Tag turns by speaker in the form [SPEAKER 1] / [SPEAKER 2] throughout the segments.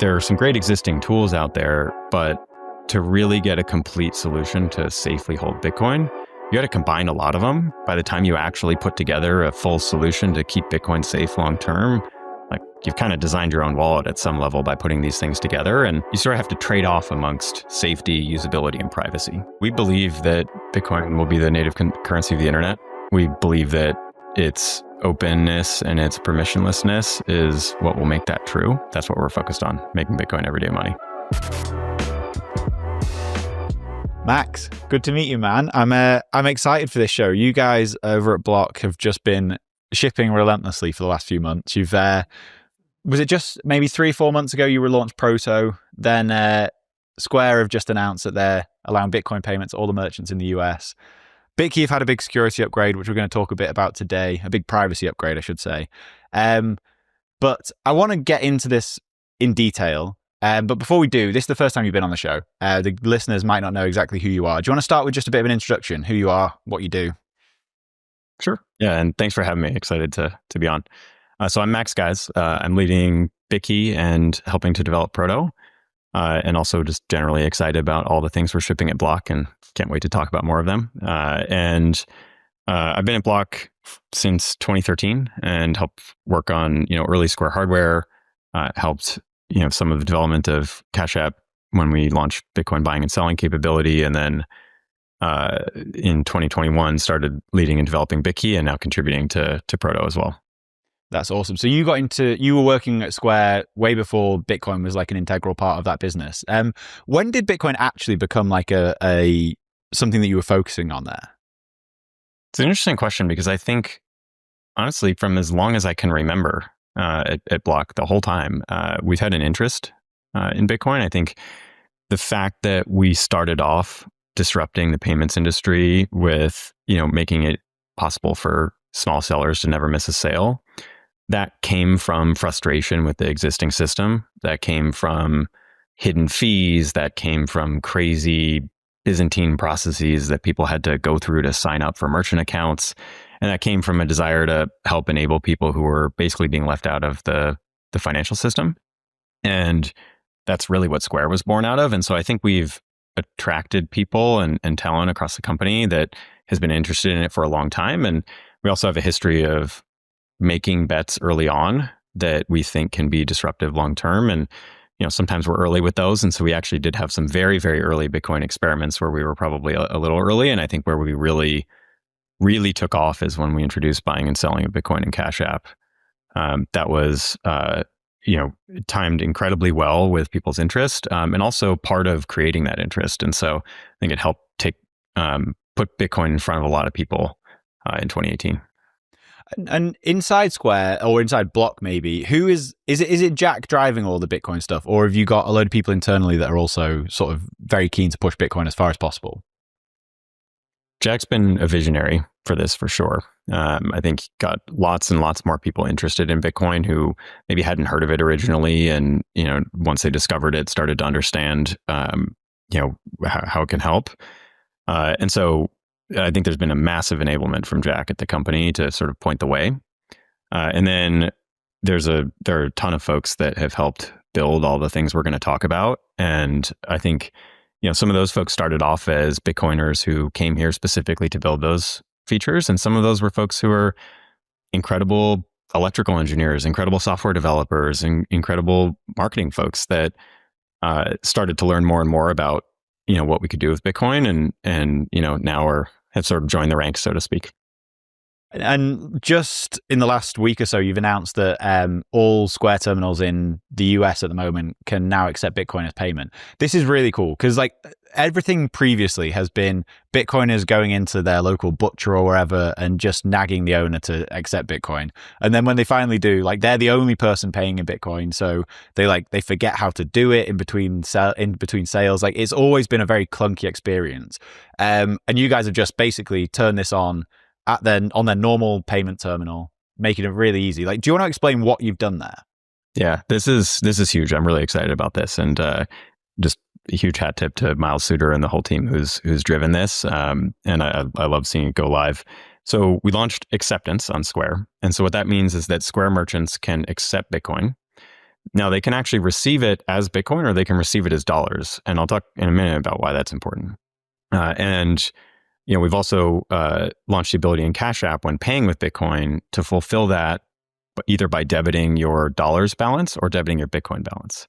[SPEAKER 1] there are some great existing tools out there, but to really get a complete solution to safely hold Bitcoin, you got to combine a lot of them. By the time you actually put together a full solution to keep Bitcoin safe long term, like you've kind of designed your own wallet at some level by putting these things together, and you sort of have to trade off amongst safety, usability, and privacy. We believe that Bitcoin will be the native currency of the internet. We believe that its openness and its permissionlessness is what will make that true. That's what we're focused on, making Bitcoin everyday money.
[SPEAKER 2] Max, good to meet you, man. I'm excited for this show. You guys over at Block have just been shipping relentlessly for the last few months. You've was it just maybe 3-4 months ago you were launched Proto? Then Square have just announced that they're allowing Bitcoin payments to all the merchants in the US. BitKey have had a big security upgrade, which we're going to talk a bit about today, a big privacy upgrade, I should say. But I want to get into this in detail. But before we do, this is the first time you've been on the show. The listeners might not know exactly who you are. Do you want to start with just a bit of an introduction, who you are, what you do?
[SPEAKER 1] Sure. Yeah, and thanks for having me. Excited to be on. So I'm Max Guise. I'm leading BitKey and helping to develop Proto, and also just generally excited about all the things we're shipping at Block, and can't wait to talk about more of them. And I've been at Block since 2013 and helped work on early Square hardware. Helped some of the development of Cash App when we launched Bitcoin buying and selling capability, and then in 2021 started leading and developing BitKey, and now contributing to Proto as well.
[SPEAKER 2] That's awesome. So you were working at Square way before Bitcoin was like an integral part of that business. When did Bitcoin actually become like a something that you were focusing on there?
[SPEAKER 1] It's an interesting question, because I think honestly, from as long as I can remember at Block, the whole time we've had an interest in Bitcoin. I think the fact that we started off disrupting the payments industry with making it possible for small sellers to never miss a sale, that came from frustration with the existing system, that came from hidden fees, that came from crazy Byzantine processes that people had to go through to sign up for merchant accounts, and that came from a desire to help enable people who were basically being left out of the financial system. And that's really what Square was born out of. And so I think we've attracted people and talent across the company that has been interested in it for a long time. And we also have a history of making bets early on that we think can be disruptive long term. And sometimes we're early with those. And so we actually did have some very, very early Bitcoin experiments where we were probably a little early. And I think where we really, really took off is when we introduced buying and selling of Bitcoin and Cash App. That was timed incredibly well with people's interest, and also part of creating that interest. And so I think it helped put Bitcoin in front of a lot of people in 2018.
[SPEAKER 2] And inside Square, or inside Block maybe, is it Jack driving all the Bitcoin stuff, or have you got a load of people internally that are also sort of very keen to push Bitcoin as far as possible?
[SPEAKER 1] Jack's been a visionary for this, for sure. I think he got lots and lots more people interested in Bitcoin who maybe hadn't heard of it originally, and once they discovered it, started to understand how it can help. And so I think there's been a massive enablement from Jack at the company to sort of point the way. And then there are a ton of folks that have helped build all the things we're going to talk about. And I think some of those folks started off as Bitcoiners who came here specifically to build those features. And some of those were folks who are incredible electrical engineers, incredible software developers, and incredible marketing folks that started to learn more and more about what we could do with Bitcoin, and now have sort of joined the ranks, so to speak.
[SPEAKER 2] And just in the last week or so, you've announced that all Square terminals in the US at the moment can now accept Bitcoin as payment. This is really cool, because like everything previously has been Bitcoiners going into their local butcher or wherever and just nagging the owner to accept Bitcoin. And then when they finally do, like they're the only person paying in Bitcoin, so they forget how to do it in between sales. Like it's always been a very clunky experience. And you guys have just basically turned this on on their normal payment terminal, making it really easy. Like, do you want to explain what you've done there?
[SPEAKER 1] Yeah, this is huge. I'm really excited about this, and just a huge hat tip to Miles Suter and the whole team who's driven this. And I love seeing it go live. So we launched acceptance on Square, and so what that means is that Square merchants can accept Bitcoin. Now, they can actually receive it as Bitcoin or they can receive it as dollars. And I'll talk in a minute about why that's important. And we've also launched the ability in Cash App when paying with Bitcoin to fulfill that either by debiting your dollars balance or debiting your Bitcoin balance.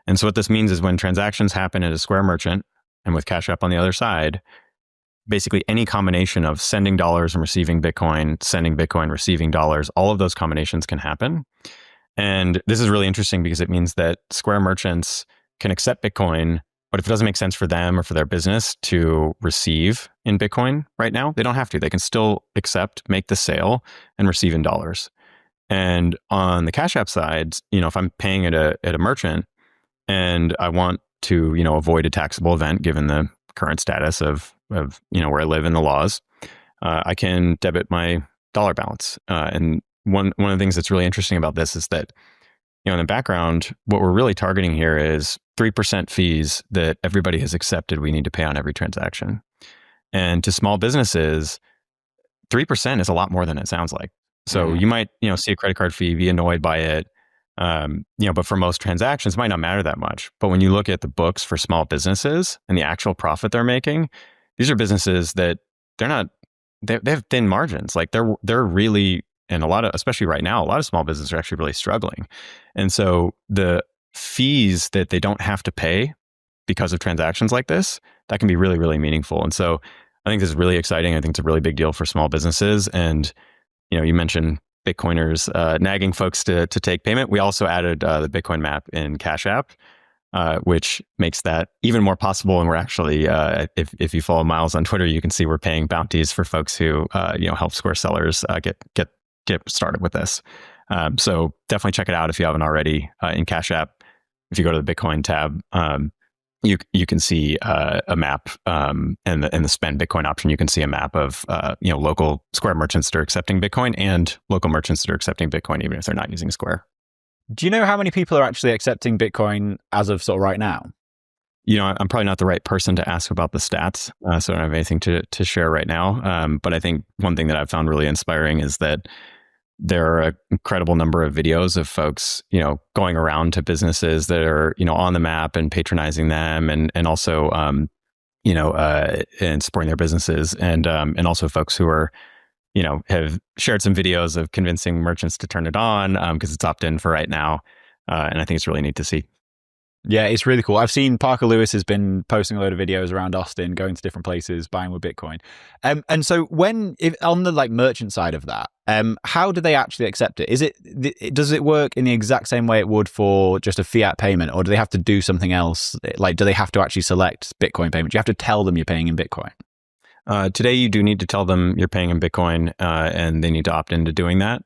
[SPEAKER 1] And so what this means is when transactions happen at a Square merchant and with Cash App on the other side, basically any combination of sending dollars and receiving Bitcoin, sending Bitcoin, receiving dollars, all of those combinations can happen. And this is really interesting because it means that Square merchants can accept Bitcoin, but if it doesn't make sense for them or for their business to receive in Bitcoin right now, they don't have to. They can still accept, make the sale, and receive in dollars. And on the Cash App side, if I'm paying at a merchant and I want to, avoid a taxable event given the current status of where I live in the laws, I can debit my dollar balance. And one of the things that's really interesting about this is that, in the background, what we're really targeting here is 3% fees that everybody has accepted we need to pay on every transaction. And to small businesses, 3% is a lot more than it sounds like. So you might, see a credit card fee, be annoyed by it, but for most transactions, it might not matter that much. But when you look at the books for small businesses and the actual profit they're making, these are businesses that they have thin margins. Like they're really, and especially right now, a lot of small businesses are actually really struggling. And so the fees that they don't have to pay because of transactions like this, that can be really, really meaningful. And so I think this is really exciting. I think it's a really big deal for small businesses. And, you mentioned Bitcoiners nagging folks to take payment. We also added the Bitcoin map in Cash App, which makes that even more possible. And we're actually, if you follow Miles on Twitter, you can see we're paying bounties for folks who, help Square sellers get started with this. So definitely check it out if you haven't already in Cash App. If you go to the Bitcoin tab, you can see a map, and the spend Bitcoin option. You can see a map of local Square merchants that are accepting Bitcoin and local merchants that are accepting Bitcoin even if they're not using Square.
[SPEAKER 2] Do you know how many people are actually accepting Bitcoin as of sort of right now?
[SPEAKER 1] I'm probably not the right person to ask about the stats, so I don't have anything to share right now. But I think one thing that I've found really inspiring is that there are an incredible number of videos of folks, going around to businesses that are, on the map and patronizing them, and also, and supporting their businesses, and also folks who are, have shared some videos of convincing merchants to turn it on because it's opt-in for right now, and I think it's really neat to see.
[SPEAKER 2] Yeah, it's really cool. I've seen Parker Lewis has been posting a load of videos around Austin, going to different places, buying with Bitcoin. And so if on the merchant side of that, how do they actually accept it? Does it work in the exact same way it would for just a fiat payment, or do they have to do something else? Like, do they have to actually select Bitcoin payment? Do you have to tell them you're paying in Bitcoin?
[SPEAKER 1] Today, you do need to tell them you're paying in Bitcoin, and they need to opt into doing that.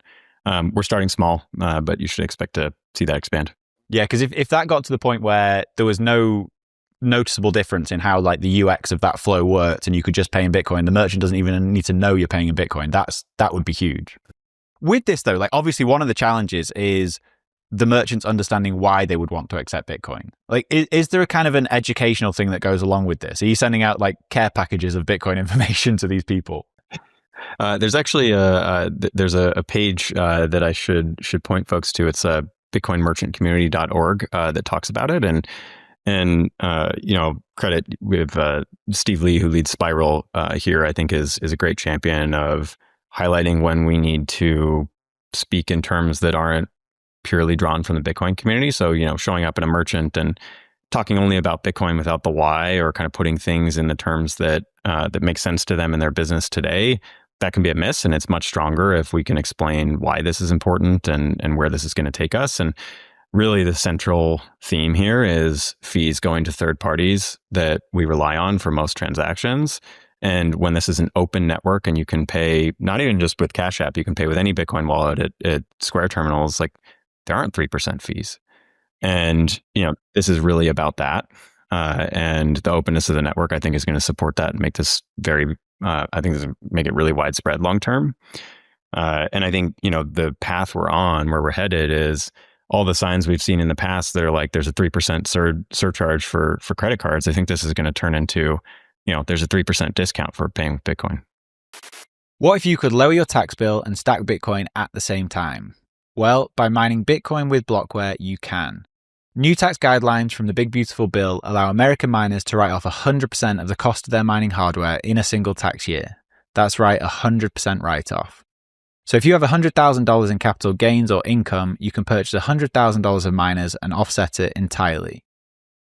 [SPEAKER 1] We're starting small, but you should expect to see that expand.
[SPEAKER 2] Yeah, because if that got to the point where there was no noticeable difference in how the UX of that flow worked and you could just pay in Bitcoin, the merchant doesn't even need to know you're paying in Bitcoin, that would be huge. With this though, obviously one of the challenges is the merchants understanding why they would want to accept Bitcoin. Is there a kind of an educational thing that goes along with this? Are you sending out care packages of Bitcoin information to these people?
[SPEAKER 1] There's actually a page that I should point folks to. It's bitcoinmerchantcommunity.org that talks about it, and credit with Steve Lee, who leads Spiral here. I think is a great champion of highlighting when we need to speak in terms that aren't purely drawn from the Bitcoin community. So showing up in a merchant and talking only about Bitcoin without the why, or kind of putting things in the terms that make sense to them in their business today. That can be a miss, and it's much stronger if we can explain why this is important and where this is going to take us. And really the central theme here is fees going to third parties that we rely on for most transactions. And when this is an open network and you can pay, not even just with Cash App, you can pay with any Bitcoin wallet at Square terminals, there aren't 3% fees. And, this is really about that. And the openness of the network, I think, is going to support that and make this make it really widespread long term. And I think, the path we're on, where we're headed, is all the signs we've seen in the past that are there's a 3% surcharge for credit cards. I think this is going to turn into, there's a 3% discount for paying with Bitcoin.
[SPEAKER 2] What if you could lower your tax bill and stack Bitcoin at the same time? Well, by mining Bitcoin with Blockware, you can. New tax guidelines from the Big Beautiful Bill allow American miners to write off 100% of the cost of their mining hardware in a single tax year. That's right, 100% write-off. So if you have $100,000 in capital gains or income, you can purchase $100,000 of miners and offset it entirely.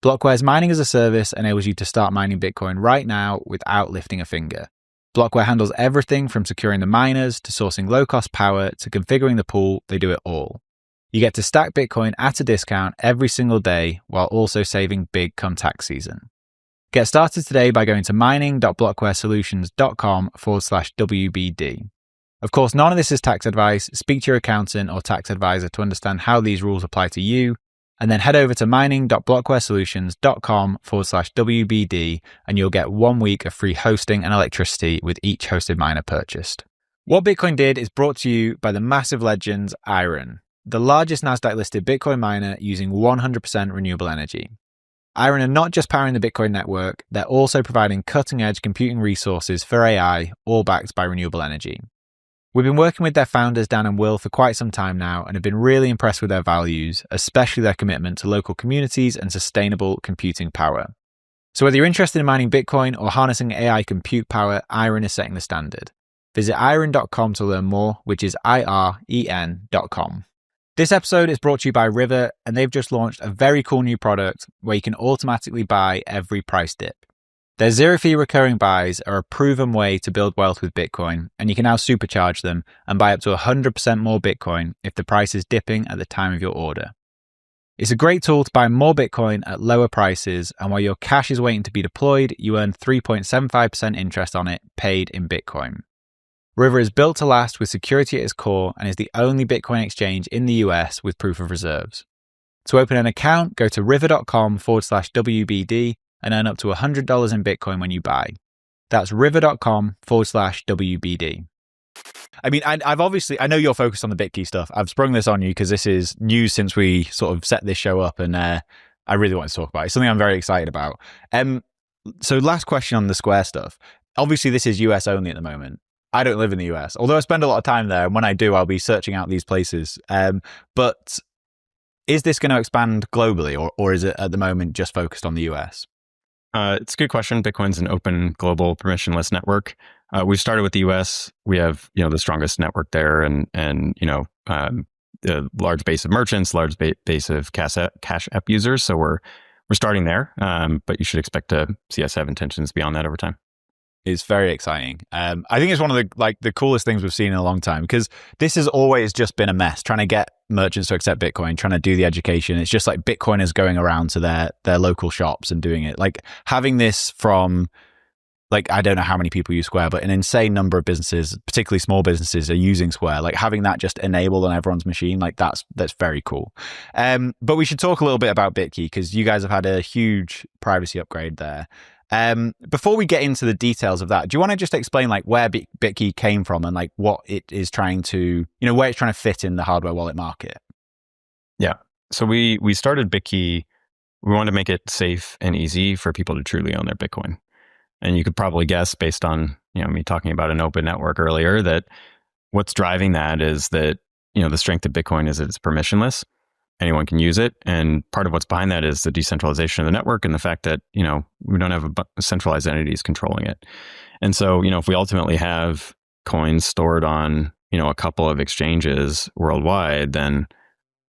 [SPEAKER 2] Blockware's mining as a service enables you to start mining Bitcoin right now without lifting a finger. Blockware handles everything from securing the miners to sourcing low-cost power to configuring the pool. They do it all. You get to stack Bitcoin at a discount every single day while also saving big come tax season. Get started today by going to mining.blockwaresolutions.com/WBD. Of course, none of this is tax advice. Speak to your accountant or tax advisor to understand how these rules apply to you. And then head over to mining.blockwaresolutions.com/WBD and you'll get 1 week of free hosting and electricity with each hosted miner purchased. What Bitcoin did is brought to you by the massive legends Iron, the largest Nasdaq-listed Bitcoin miner using 100% renewable energy. Iron are not just powering the Bitcoin network, they're also providing cutting-edge computing resources for AI, all backed by renewable energy. We've been working with their founders, Dan and Will, for quite some time now and have been really impressed with their values, especially their commitment to local communities and sustainable computing power. So whether you're interested in mining Bitcoin or harnessing AI compute power, Iron is setting the standard. Visit iron.com to learn more, which is IREN.com. This episode is brought to you by River, and they've just launched a very cool new product where you can automatically buy every price dip. Their zero-fee recurring buys are a proven way to build wealth with Bitcoin, and you can now supercharge them and buy up to 100% more Bitcoin if the price is dipping at the time of your order. It's a great tool to buy more Bitcoin at lower prices, and while your cash is waiting to be deployed, you earn 3.75% interest on it, paid in Bitcoin. River is built to last with security at its core and is the only Bitcoin exchange in the US with proof of reserves. To open an account, go to river.com/WBD and earn up to $100 in Bitcoin when you buy. That's river.com/WBD. I mean, I know you're focused on the BitKey stuff. I've sprung this on you because this is news since we sort of set this show up, and I really want to talk about it. It's something I'm very excited about. So last question on the Square stuff. Obviously, this is US only at the moment. I don't live in the US, although I spend a lot of time there. And when I do, I'll be searching out these places. But is this going to expand globally, or is it at the moment just focused on the US?
[SPEAKER 1] It's a good question. Bitcoin's an open, global, permissionless network. We've started with the US. We have, the strongest network there, and a large base of merchants, large base of Cash App users. So we're starting there, but you should expect to see us have intentions beyond that over time.
[SPEAKER 2] Is very exciting. I think it's one of the coolest things we've seen in a long time, because this has always just been a mess trying to get merchants to accept Bitcoin, trying to do the education. It's just like Bitcoiners going around to their local shops and doing it. Like having this from, I don't know how many people use Square, but an insane number of businesses, particularly small businesses, are using Square. Like having that just enabled on everyone's machine, that's very cool. But we should talk a little bit about BitKey, because you guys have had a huge privacy upgrade there. Before we get into the details of that, do you want to just explain where BitKey came from and what it is trying to, where it's trying to fit in the hardware wallet market?
[SPEAKER 1] Yeah. So we started BitKey. We wanted to make it safe and easy for people to truly own their Bitcoin. And you could probably guess, based on me talking about an open network earlier, that what's driving that is that the strength of Bitcoin is that it's permissionless. Anyone can use it. And part of what's behind that is the decentralization of the network and the fact that, we don't have centralized entities controlling it. And so, if we ultimately have coins stored on, a couple of exchanges worldwide, then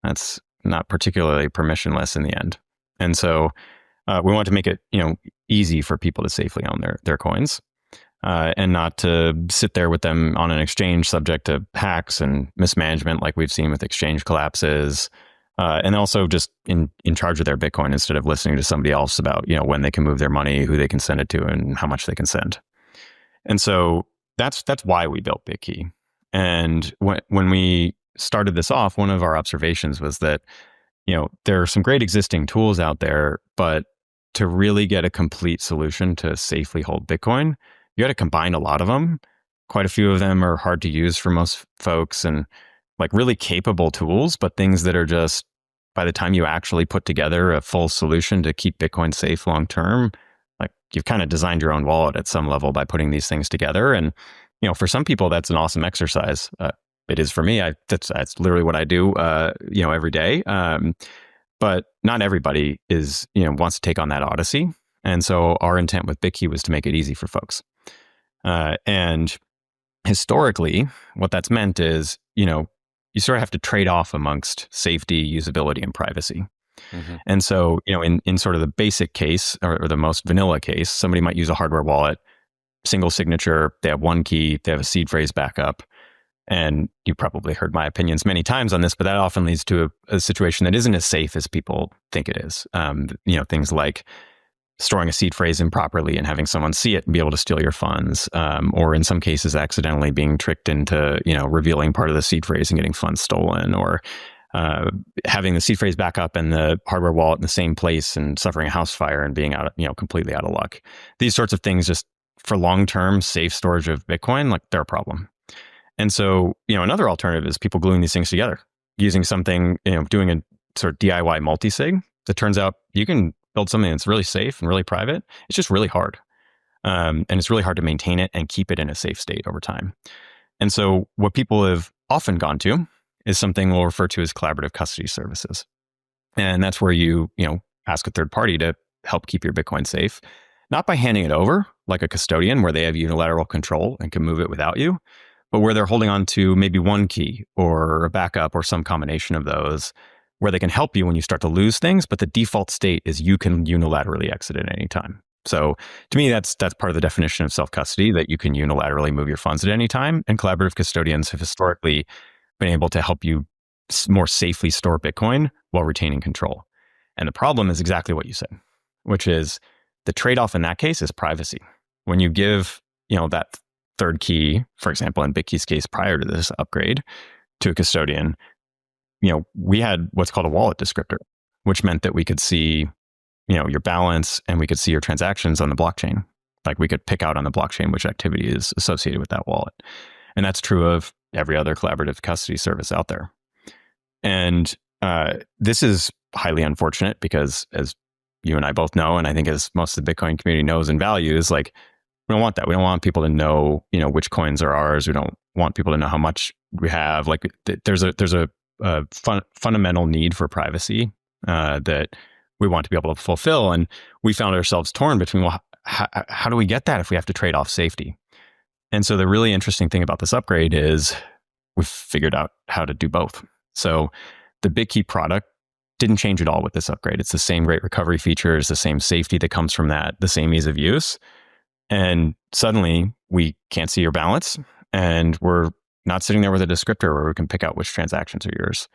[SPEAKER 1] that's not particularly permissionless in the end. And so we want to make it, easy for people to safely own their coins, and not to sit there with them on an exchange subject to hacks and mismanagement like we've seen with exchange collapses. And also just in charge of their Bitcoin instead of listening to somebody else about, when they can move their money, who they can send it to, and how much they can send. And so that's why we built BitKey. And when we started this off, one of our observations was that, there are some great existing tools out there, but to really get a complete solution to safely hold Bitcoin, you got to combine a lot of them. Quite a few of them are hard to use for most folks, and really capable tools, but things that are just, by the time you actually put together a full solution to keep Bitcoin safe long term, you've kind of designed your own wallet at some level by putting these things together. And, for some people, that's an awesome exercise. it is for me. That's literally what I do, every day. But not everybody wants to take on that odyssey. And so our intent with BitKey was to make it easy for folks. And historically, what that's meant is, you sort of have to trade off amongst safety, usability, and privacy.
[SPEAKER 2] Mm-hmm.
[SPEAKER 1] And so, in sort of the basic case or the most vanilla case, somebody might use a hardware wallet, single signature, they have one key, they have a seed phrase backup. And you probably heard my opinions many times on this, but that often leads to a situation that isn't as safe as people think it is. Things like storing a seed phrase improperly and having someone see it and be able to steal your funds, or in some cases, accidentally being tricked into, revealing part of the seed phrase and getting funds stolen, or having the seed phrase backup and the hardware wallet in the same place and suffering a house fire and being completely out of luck. These sorts of things, just for long-term safe storage of Bitcoin, like they're a problem. And so, another alternative is people gluing these things together using something, doing a sort of DIY multisig. That turns out you can build something that's really safe and really private. It's just really hard. And it's really hard to maintain it and keep it in a safe state over time. And so what people have often gone to is something we'll refer to as collaborative custody services. And that's where you ask a third party to help keep your Bitcoin safe, not by handing it over like a custodian where they have unilateral control and can move it without you, but where they're holding on to maybe one key or a backup or some combination of those, where they can help you when you start to lose things, but the default state is you can unilaterally exit at any time. So to me, that's part of the definition of self-custody, that you can unilaterally move your funds at any time. And collaborative custodians have historically been able to help you more safely store Bitcoin while retaining control. And the problem is exactly what you said, which is the trade-off in that case is privacy. When you give, that third key, for example, in BitKey's case prior to this upgrade, to a custodian, we had what's called a wallet descriptor, which meant that we could see, your balance and we could see your transactions on the blockchain. Like we could pick out on the blockchain which activity is associated with that wallet. And that's true of every other collaborative custody service out there. And this is highly unfortunate because, as you and I both know, and I think as most of the Bitcoin community knows and values, like we don't want that. We don't want people to know, which coins are ours. We don't want people to know how much we have. Like there's a fundamental need for privacy that we want to be able to fulfill. And we found ourselves torn between, well, how do we get that if we have to trade off safety? And so the really interesting thing about this upgrade is we've figured out how to do both. So the BitKey product didn't change at all with this upgrade. It's the same great recovery features, the same safety that comes from that, the same ease of use. And suddenly we can't see your balance and we're not sitting there with a descriptor where we can pick out which transactions are yours.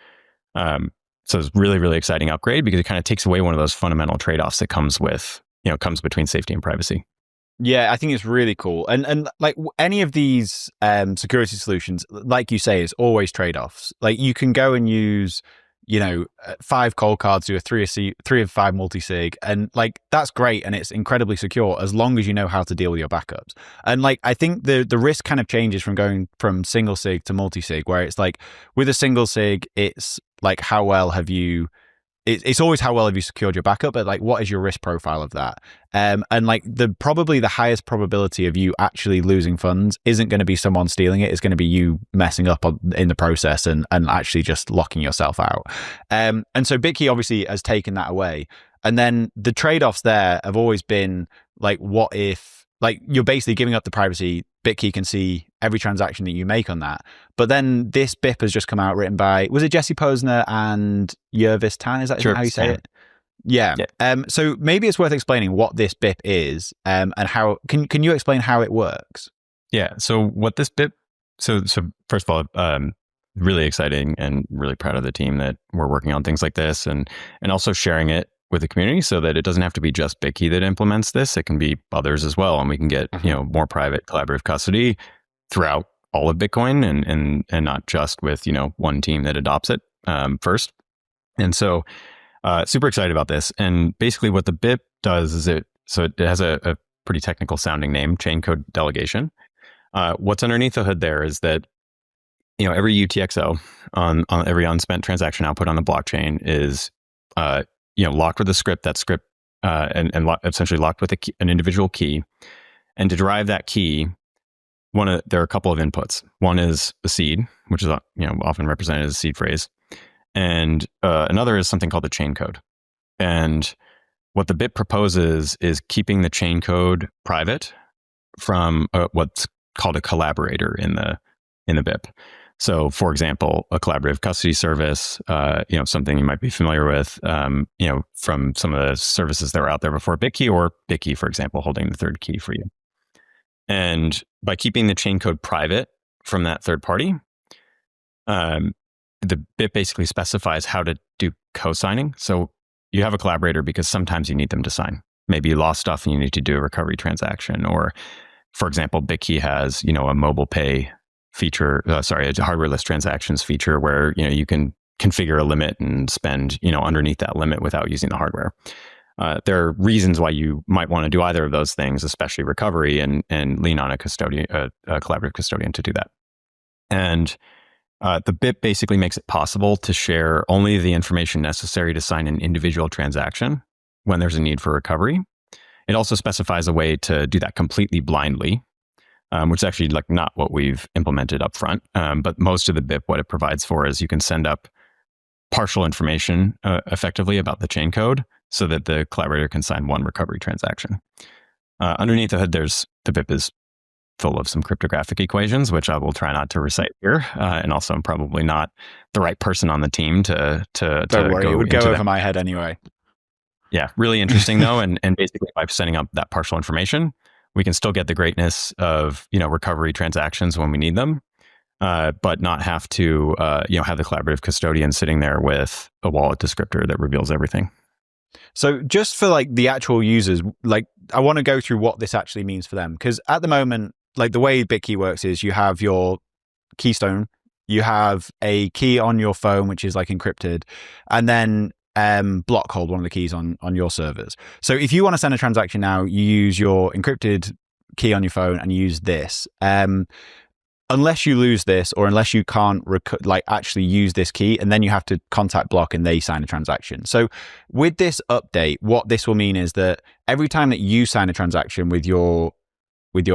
[SPEAKER 1] So it's really, really exciting upgrade because it kind of takes away one of those fundamental trade-offs that comes with, comes between safety and privacy.
[SPEAKER 2] Yeah, I think it's really cool. And like any of these security solutions, like you say, is always trade-offs. Like you can go and use, 5 cold cards, do a 3 of 5 multisig, and like that's great and it's incredibly secure as long as you know how to deal with your backups. And like I think the risk kind of changes from going from single sig to multisig, where it's like with a single sig, it's like how well have you it's always how well have you secured your backup, but like what is your risk profile of that? And like probably the highest probability of you actually losing funds isn't going to be someone stealing it. It's going to be you messing up in the process and actually just locking yourself out. And so BitKey obviously has taken that away. And then the trade-offs there have always been like, what if, like you're basically giving up the privacy, BitKey can see every transaction that you make on that. But then this BIP has just come out written by, was it Jesse Posner and Jervis Tan? Is that how you say it? Yeah. So maybe it's worth explaining what this BIP is and how, can you explain how it works?
[SPEAKER 1] Yeah. So what this BIP, so first of all, really exciting and really proud of the team that we're working on things like this and also sharing it with the community so that it doesn't have to be just BitKey that implements this. It can be others as well. And we can get, more private collaborative custody throughout all of Bitcoin and not just with, one team that adopts it first. And so super excited about this. And basically what the BIP does is it has a pretty technical sounding name, chaincode-delegation. What's underneath the hood there is that, every UTXO on every unspent transaction output on the blockchain is, locked with a script, and essentially locked with an individual key. And to derive that key, there are a couple of inputs. One is a seed, which is often represented as a seed phrase, and another is something called the chain code. And what the BIP proposes is keeping the chain code private from what's called a collaborator in the BIP. So, for example, a collaborative custody service, something you might be familiar with, from some of the services that were out there before BitKey, or BitKey, for example, holding the third key for you. And by keeping the chain code private from that third party, the BIP basically specifies how to do co-signing. So you have a collaborator because sometimes you need them to sign. Maybe you lost stuff and you need to do a recovery transaction. Or, for example, BitKey has, a mobile pay feature, a hardware-less transactions feature where, you can configure a limit and spend, underneath that limit without using the hardware. There are reasons why you might want to do either of those things, especially recovery, and lean on a collaborative custodian to do that. And the BIP basically makes it possible to share only the information necessary to sign an individual transaction when there's a need for recovery. It also specifies a way to do that completely blindly, which is actually not what we've implemented up front. But most of the BIP, what it provides for is you can send up partial information effectively about the chain code so that the collaborator can sign one recovery transaction. Underneath the hood, the BIP is full of some cryptographic equations, which I will try not to recite here. And also, I'm probably not the right person on the team to
[SPEAKER 2] Don't worry, it would go over my head anyway.
[SPEAKER 1] Yeah, really interesting though. And basically by setting up that partial information, we can still get the greatness of, recovery transactions when we need them, but not have to, have the collaborative custodian sitting there with a wallet descriptor that reveals everything.
[SPEAKER 2] So just for the actual users, I want to go through what this actually means for them. Because at the moment, the way BitKey works is you have your keystone, you have a key on your phone, which is encrypted, and then block hold one of the keys on your servers. So if you want to send a transaction now, you use your encrypted key on your phone and you use this. Unless you lose this, or unless you can't actually use this key, and then you have to contact block and they sign a transaction. So with this update, what this will mean is that every time that you sign a transaction with your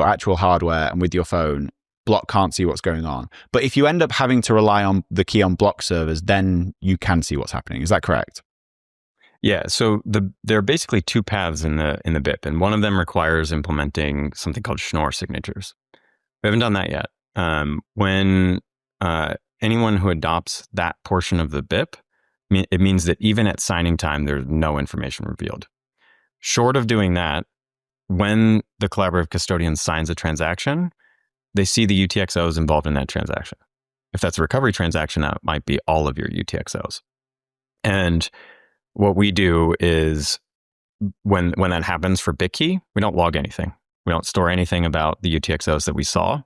[SPEAKER 2] actual hardware and with your phone, block can't see what's going on. But if you end up having to rely on the key on block servers, then you can see what's happening. Is that correct?
[SPEAKER 1] Yeah. So there are basically two paths in the BIP, and one of them requires implementing something called Schnorr signatures. We haven't done that yet. When anyone who adopts that portion of the BIP, it means that even at signing time, there's no information revealed. Short of doing that, when the collaborative custodian signs a transaction, they see the UTXOs involved in that transaction. If that's a recovery transaction, that might be all of your UTXOs. And what we do is when that happens for BitKey, we don't log anything. We don't store anything about the UTXOs that we saw.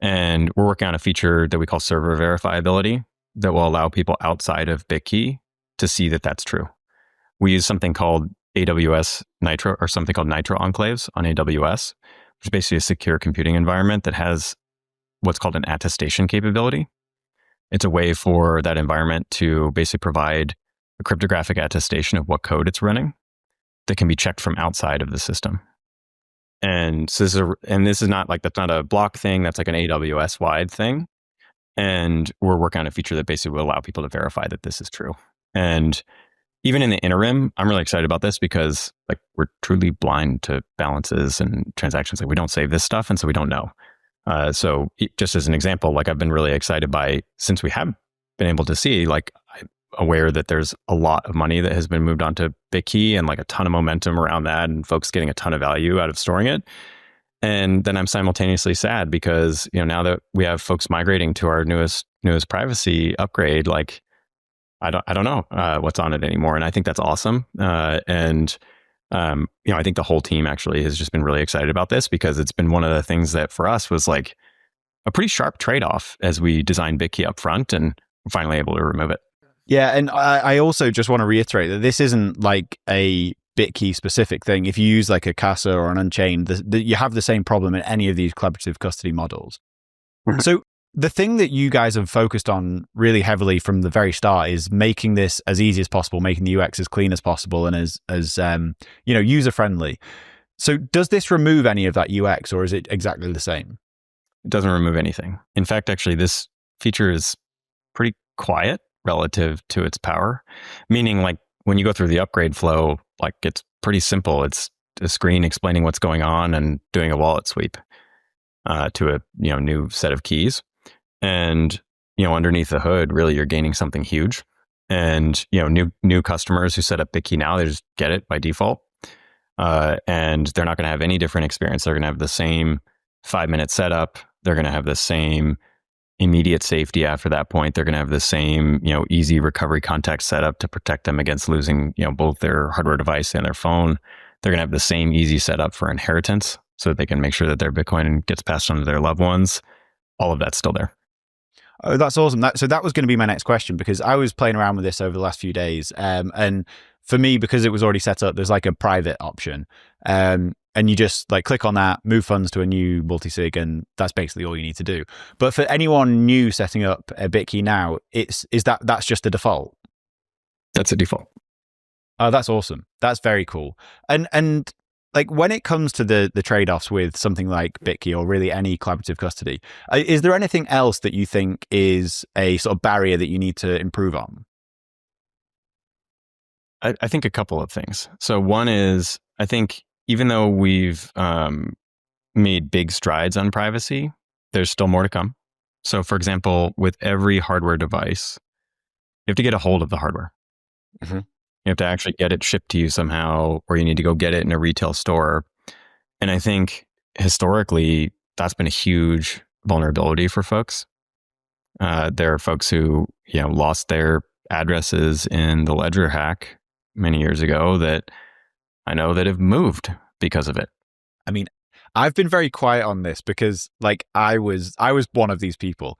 [SPEAKER 1] And we're working on a feature that we call server verifiability that will allow people outside of BitKey to see that that's true. We use something called AWS Nitro, or something called Nitro Enclaves on AWS, which is basically a secure computing environment that has what's called an attestation capability. It's a way for that environment to basically provide a cryptographic attestation of what code it's running that can be checked from outside of the system. And so this is not that's not a block thing. That's an AWS wide thing. And we're working on a feature that basically will allow people to verify that this is true. And even in the interim, I'm really excited about this because we're truly blind to balances and transactions. We don't save this stuff, and so we don't know. So just as an example, I've been really excited by, since we have been able to see, I'm aware that there's a lot of money that has been moved onto BitKey and a ton of momentum around that, and folks getting a ton of value out of storing it. And then I'm simultaneously sad because, now that we have folks migrating to our newest privacy upgrade, I don't know what's on it anymore. And I think that's awesome. I think the whole team actually has just been really excited about this, because it's been one of the things that for us was a pretty sharp trade-off as we designed BitKey up front, and we're finally able to remove it.
[SPEAKER 2] Yeah, and I also just want to reiterate that this isn't a BitKey specific thing. If you use a Casa or an Unchained, you have the same problem in any of these collaborative custody models. Mm-hmm. So the thing that you guys have focused on really heavily from the very start is making this as easy as possible, making the UX as clean as possible, and as user friendly. So does this remove any of that UX, or is it exactly the same?
[SPEAKER 1] It doesn't remove anything. In fact, actually, this feature is pretty quiet relative to its power, meaning like when you go through the upgrade flow, like it's pretty simple. It's a screen explaining what's going on and doing a wallet sweep to a new set of keys. And underneath the hood, really, you're gaining something huge. And new customers who set up BitKey now, they just get it by default, and they're not going to have any different experience. They're going to have the same 5-minute setup. They're going to have the same immediate safety after that point. They're going to have the same easy recovery context setup to protect them against losing both their hardware device and their phone. They're going to have the same easy setup for inheritance, so that they can make sure that their Bitcoin gets passed on to their loved ones. All of that's still there.
[SPEAKER 2] Oh, that's awesome. So that was going to be my next question, because I was playing around with this over the last few days. And for me, because it was already set up, there's like a private option. And you just like click on that, move funds to a new multisig, and that's basically all you need to do. But for anyone new setting up a BitKey now, that's just the default?
[SPEAKER 1] That's a default.
[SPEAKER 2] Oh, that's awesome. That's very cool. And like when it comes to the trade-offs with something like BitKey or really any collaborative custody, is there anything else that you think is a sort of barrier that you need to improve on?
[SPEAKER 1] I think a couple of things. So one is, I think even though we've made big strides on privacy, there's still more to come. So for example, with every hardware device, you have to get a hold of the hardware. Mm-hmm. You have to actually get it shipped to you somehow, or you need to go get it in a retail store. And I think historically, that's been a huge vulnerability for folks. There are folks who lost their addresses in the Ledger hack many years ago that I know that have moved because of it.
[SPEAKER 2] I mean, I've been very quiet on this because like I was one of these people.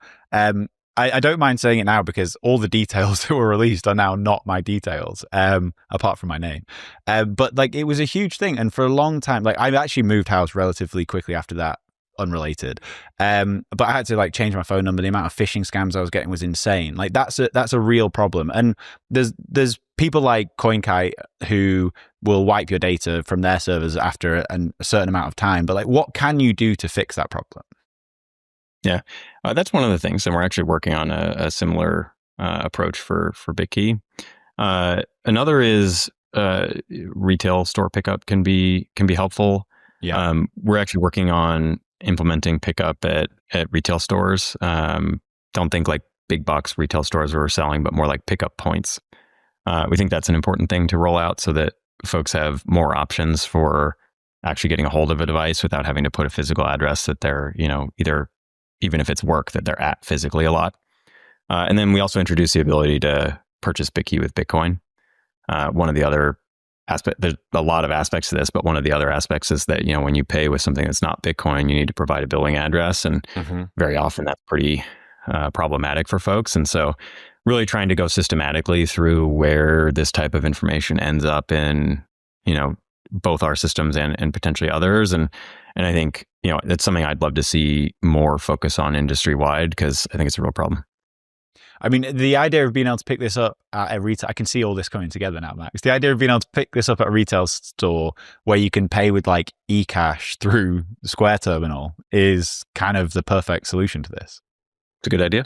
[SPEAKER 2] I don't mind saying it now because all the details that were released are now not my details, apart from my name. But like it was a huge thing. And for a long time, like I actually moved house relatively quickly after that, unrelated. But I had to like change my phone number. The amount of phishing scams I was getting was insane. Like that's a real problem. And there's people like CoinKite who will wipe your data from their servers after a certain amount of time. But like, what can you do to fix that problem?
[SPEAKER 1] Yeah, that's one of the things, and we're actually working on a similar approach for BitKey. Another is retail store pickup can be helpful.
[SPEAKER 2] Yeah,
[SPEAKER 1] we're actually working on implementing pickup at retail stores. Don't think like big box retail stores where we're selling, but more like pickup points. We think that's an important thing to roll out so that folks have more options for actually getting a hold of a device without having to put a physical address that they're either, even if it's work, that they're at physically a lot. And then we also introduce the ability to purchase BitKey with Bitcoin. One of the other aspects, there's a lot of aspects to this, but one of the other aspects is that, when you pay with something that's not Bitcoin, you need to provide a billing address. And very often that's pretty problematic for folks. And so really trying to go systematically through where this type of information ends up in, both our systems and potentially others. And I think, it's something I'd love to see more focus on industry-wide, because I think it's a real problem.
[SPEAKER 2] I mean, the idea of being able to pick this up at a retail, I can see all this coming together now, Max. The idea of being able to pick this up at a retail store where you can pay with like eCash through the Square terminal is kind of the perfect solution to this.
[SPEAKER 1] It's a good idea.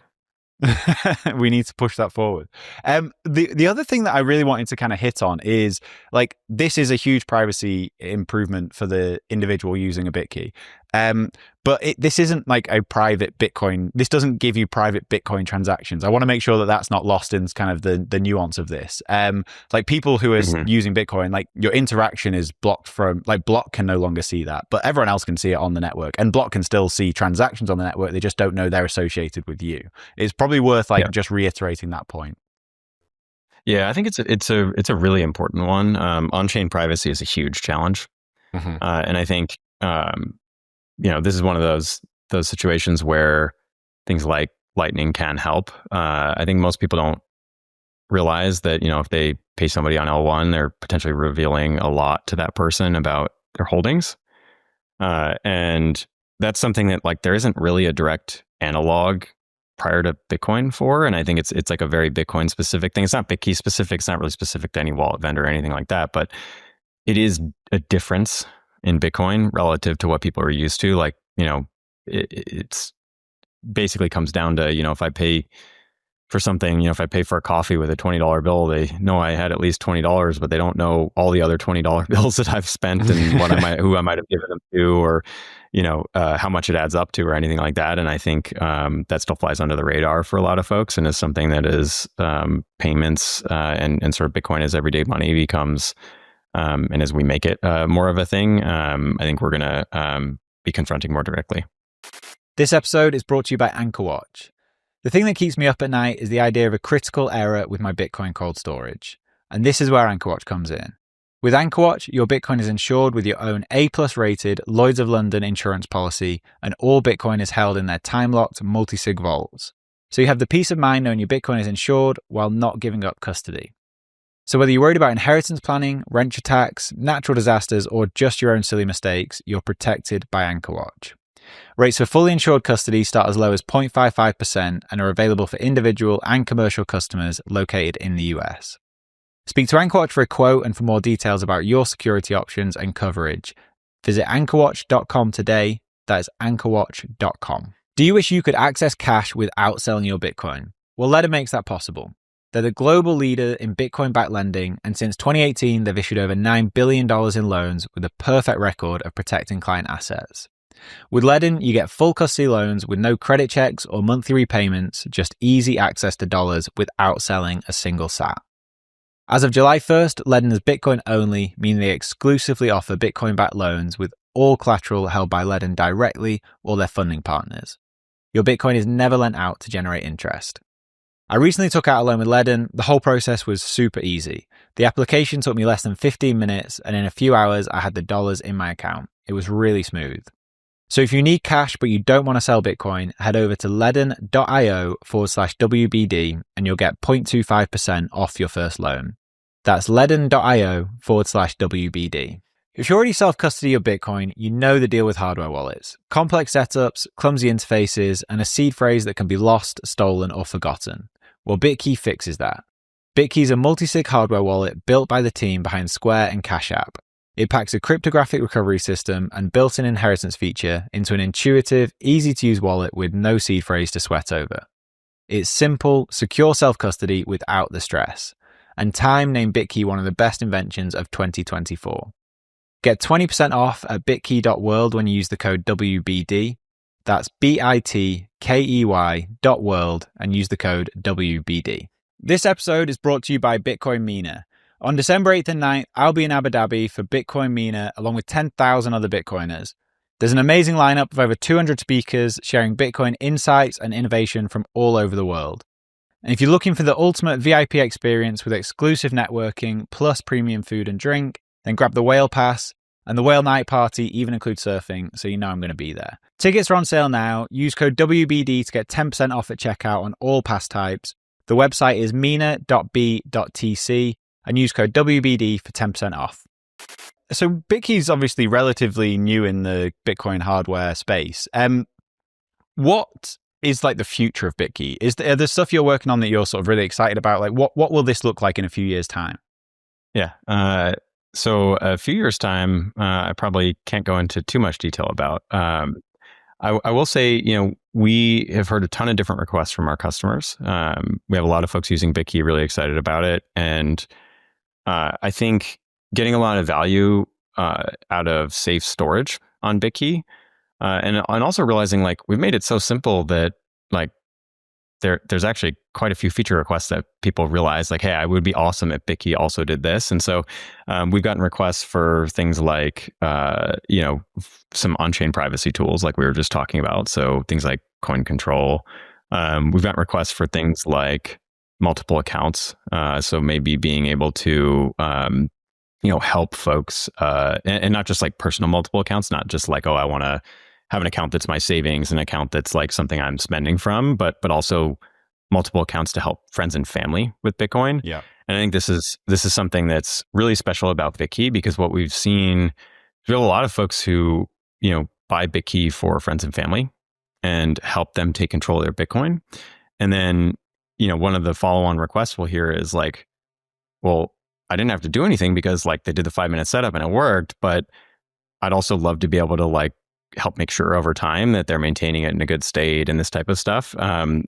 [SPEAKER 2] We need to push that forward. The other thing that I really wanted to kind of hit on is like this is a huge privacy improvement for the individual using a BitKey. But this isn't like a private Bitcoin. This doesn't give you private Bitcoin transactions. I want to make sure that that's not lost in kind of the nuance of this. Like people who are using Bitcoin, like your interaction is blocked from, like Block can no longer see that, but everyone else can see it on the network, and Block can still see transactions on the network. They just don't know they're associated with you. It's probably worth like just reiterating that point.
[SPEAKER 1] Yeah, I think it's a really important one. On-chain privacy is a huge challenge, and I think this is one of those situations where things like Lightning can help. I think most people don't realize that if they pay somebody on L1, they're potentially revealing a lot to that person about their holdings, and that's something that like there isn't really a direct analog prior to Bitcoin for. And I think it's like a very Bitcoin specific thing. It's not BitKey specific. It's not really specific to any wallet vendor or anything like that, but it is a difference in Bitcoin relative to what people are used to. Like, it's basically comes down to, if I pay for something, if I pay for a coffee with a $20 bill, they know I had at least $20, but they don't know all the other $20 bills that I've spent and who I might have given them to, or, how much it adds up to or anything like that. And I think that still flies under the radar for a lot of folks, and is something that is payments and sort of Bitcoin as everyday money becomes, and as we make it more of a thing, I think we're going to be confronting more directly.
[SPEAKER 2] This episode is brought to you by AnchorWatch. The thing that keeps me up at night is the idea of a critical error with my Bitcoin cold storage. And this is where AnchorWatch comes in. With AnchorWatch, your Bitcoin is insured with your own A+ rated Lloyd's of London insurance policy, and all Bitcoin is held in their time-locked multisig vaults. So you have the peace of mind knowing your Bitcoin is insured while not giving up custody. So whether you're worried about inheritance planning, rent attacks, natural disasters, or just your own silly mistakes, you're protected by AnchorWatch. Rates for fully insured custody start as low as 0.55% and are available for individual and commercial customers located in the US. Speak to AnchorWatch for a quote and for more details about your security options and coverage. Visit anchorwatch.com today. That is anchorwatch.com. Do you wish you could access cash without selling your Bitcoin? Well, Ledden makes that possible. They're the global leader in Bitcoin-backed lending, and since 2018, they've issued over $9 billion in loans with a perfect record of protecting client assets. With Ledden, you get full custody loans with no credit checks or monthly repayments, just easy access to dollars without selling a single sat. As of July 1st, Ledden is Bitcoin only, meaning they exclusively offer Bitcoin-backed loans with all collateral held by Ledden directly or their funding partners. Your Bitcoin is never lent out to generate interest. I recently took out a loan with Ledden. The whole process was super easy. The application took me less than 15 minutes, and in a few hours, I had the dollars in my account. It was really smooth. So if you need cash but you don't want to sell Bitcoin, head over to ledden.io/WBD and you'll get 0.25% off your first loan. That's ledden.io/WBD. If you already self-custody your Bitcoin, you know the deal with hardware wallets. Complex setups, clumsy interfaces, and a seed phrase that can be lost, stolen, or forgotten. Well, BitKey fixes that. BitKey is a multisig hardware wallet built by the team behind Square and Cash App. It packs a cryptographic recovery system and built-in inheritance feature into an intuitive, easy-to-use wallet with no seed phrase to sweat over. It's simple, secure self-custody without the stress. And Time named BitKey one of the best inventions of 2024. Get 20% off at bitkey.world when you use the code WBD. That's bitkey.world and use the code WBD. This episode is brought to you by Bitcoin Miner. On December 8th and 9th, I'll be in Abu Dhabi for Bitcoin Miner along with 10,000 other Bitcoiners. There's an amazing lineup of over 200 speakers sharing Bitcoin insights and innovation from all over the world. And if you're looking for the ultimate VIP experience with exclusive networking plus premium food and drink, then grab the Whale Pass. And the Whale Night Party even includes surfing, so you know I'm going to be there. Tickets are on sale now. Use code WBD to get 10% off at checkout on all pass types. The website is mina.b.tc. And use code WBD for 10% off. So BitKey is obviously relatively new in the Bitcoin hardware space. What is like the future of BitKey? Are there stuff you're working on that you're sort of really excited about? Like what will this look like in a few years' time?
[SPEAKER 1] Yeah. So a few years' time, I probably can't go into too much detail about. I will say, we have heard a ton of different requests from our customers. We have a lot of folks using BitKey, really excited about it. And I think getting a lot of value out of safe storage on BitKey, and also realizing like we've made it so simple that like there's actually quite a few feature requests that people realize like, hey, I would be awesome if BitKey also did this. And so we've gotten requests for things like some on-chain privacy tools like we were just talking about. So things like coin control. We've got requests for things like multiple accounts. So maybe being able to, help folks and not just like personal multiple accounts, not just like, oh, I want to have an account that's my savings, an account that's like something I'm spending from, but also multiple accounts to help friends and family with Bitcoin.
[SPEAKER 2] Yeah.
[SPEAKER 1] And I think this is something that's really special about BitKey, because what we've seen, we have a lot of folks who, buy BitKey for friends and family and help them take control of their Bitcoin. And then, one of the follow-on requests we'll hear is like, well, I didn't have to do anything because like they did the 5-minute setup and it worked, but I'd also love to be able to like help make sure over time that they're maintaining it in a good state and this type of stuff. To